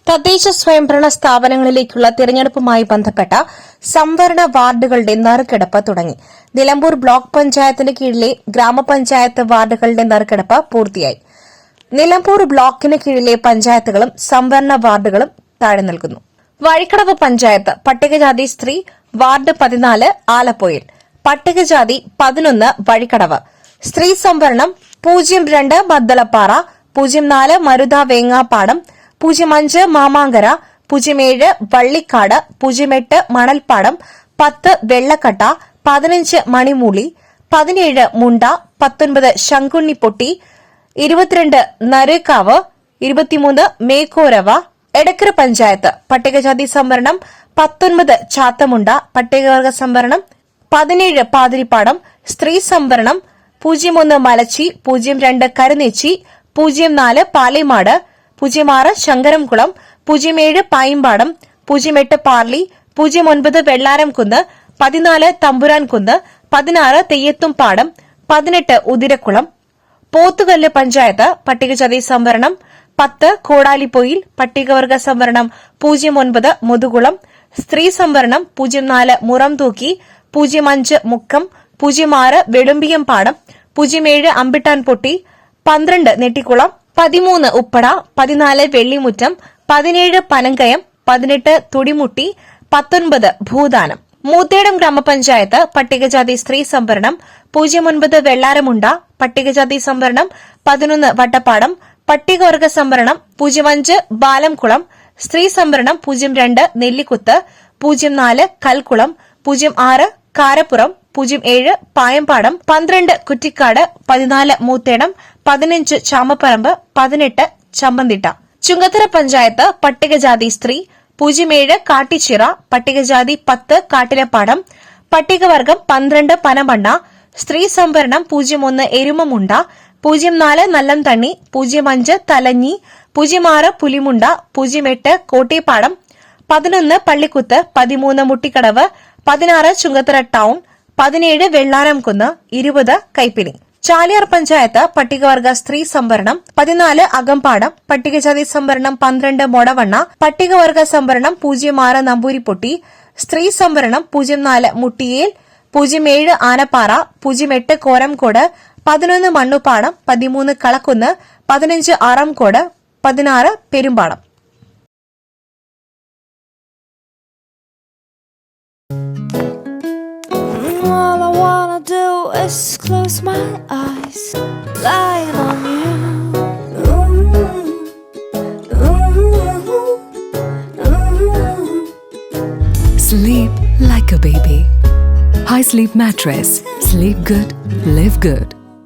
തദ്ദേശ സ്വയംഭരണ സ്ഥാപനങ്ങളിലേക്കുള്ള തിരഞ്ഞെടുപ്പുമായി ബന്ധപ്പെട്ട സംവരണ വാർഡുകളുടെ നറുക്കെടുപ്പ് തുടങ്ങി. നിലമ്പൂർ ബ്ലോക്ക് പഞ്ചായത്തിന് കീഴിലെ ഗ്രാമപഞ്ചായത്ത് വാർഡുകളുടെ നറുക്കെടുപ്പ് പൂർത്തിയായി. നിലമ്പൂർ ബ്ലോക്കിന് കീഴിലെ പഞ്ചായത്തുകളും സംവരണ വാർഡുകളും താഴെ നൽകുന്നു. വഴിക്കടവ് പഞ്ചായത്ത് പട്ടികജാതി സ്ത്രീ വാർഡ് 14 ആലപ്പുഴയിൽ, പട്ടികജാതി 11 വഴിക്കടവ്, സ്ത്രീ സംവരണം 02 മദ്ദളപ്പാറ, 04 മരുത വേങ്ങാപ്പാടം, 05 മാമാങ്കര, 07 വള്ളിക്കാട്, 08 മണൽപ്പാടം, 10 വെള്ളക്കട്ട, 15 മണിമൂളി, 17 മുണ്ട, 19 ശങ്കുണ്ണിപ്പൊട്ടി, 22 നരേക്കാവ്, 23 മേക്കോരവ. എടക്കര പഞ്ചായത്ത് പട്ടികജാതി സംവരണം 19 ചാത്തമുണ്ട, പട്ടികവർഗ സംവരണം 17 പാതിരിപ്പാടം, സ്ത്രീ സംവരണം 01 മലച്ചി, 02 കരുനേച്ചി, 04 പാലേമാട്, 06 ശങ്കരംകുളം, 07 പായിമ്പാടം, 08 പാർലി, 09 വെള്ളാരംകുന്ന്, 14 തമ്പുരാൻകുന്ന്, 16 തെയ്യത്തുംപാടം, 18 ഉദിരക്കുളം. പോത്തുകല്ല് പഞ്ചായത്ത് പട്ടികജാതി സംവരണം 10 കോടാലിപ്പൊയിൽ, പട്ടികവർഗ സംവരണം 09 മുതുകുളം, സ്ത്രീ സംവരണം 04 മുറംതൂക്കി, 05 മുക്കം, 06 വെളുമ്പിയംപാടം, 07 അമ്പിട്ടാൻപൊട്ടി, 12 നെട്ടിക്കുളം, 13 ഉപ്പട, 14 വെള്ളിമുറ്റം, 17 പനങ്കയം, 18 തുടിമുട്ടി, 19 ഭൂദാനം. മൂത്തേടം ഗ്രാമപഞ്ചായത്ത് പട്ടികജാതി സ്ത്രീ സംവരണം 09 വെള്ളാരമുണ്ട, പട്ടികജാതി സംവരണം 11 വട്ടപ്പാടം, പട്ടികവർഗ സംവരണം 05 ബാലംകുളം, സ്ത്രീ സംവരണം 02 നെല്ലിക്കുത്ത്, 04 കൽക്കുളം, 06 കാരപ്പുറം, 07 പായമ്പാടം, 12 കുറ്റിക്കാട്, 14 മൂത്തേടം, 15 ചാമപ്പറമ്പ്, 18 ചമ്പന്തിട്ട. ചുങ്കത്തറ പഞ്ചായത്ത് പട്ടികജാതി സ്ത്രീ 07 കാട്ടിച്ചിറ, പട്ടികജാതി 10 കാട്ടിലപ്പാടം, പട്ടികവർഗം 12 പനമണ്ണ, സ്ത്രീ സംവരണം 01 എരുമമുണ്ട, 04 നല്ലംതണ്ണി, 05 തലഞ്ഞി, 06 പുലിമുണ്ട, 08 കോട്ടേപ്പാടം, 11 പള്ളിക്കുത്ത്, 13 മുട്ടിക്കടവ്, 16 ചുങ്കത്തറ ടൌൺ, 17 വെള്ളാരംകുന്ന്, 20 കൈപ്പിനി. ചാലിയാർ പഞ്ചായത്ത് പട്ടികവർഗ സ്ത്രീ സംവരണം 14 അകമ്പാടം, പട്ടികജാതി സംവരണം 12 മൊടവണ്ണ, പട്ടികവർഗ സംവരണം 06 നമ്പൂരിപ്പൊട്ടി, സ്ത്രീ സംവരണം 04 Muttiyel, 07 Anappara, 08 കോരംകോട്, 11 മണ്ണുപ്പാടം, 13 Kalakkunnu, 15 ആറംകോട്, 16 Perumbadam. All I wanna do is close my eyes, lying on you. Sleep like a baby. High Sleep Mattress. Sleep good, live good.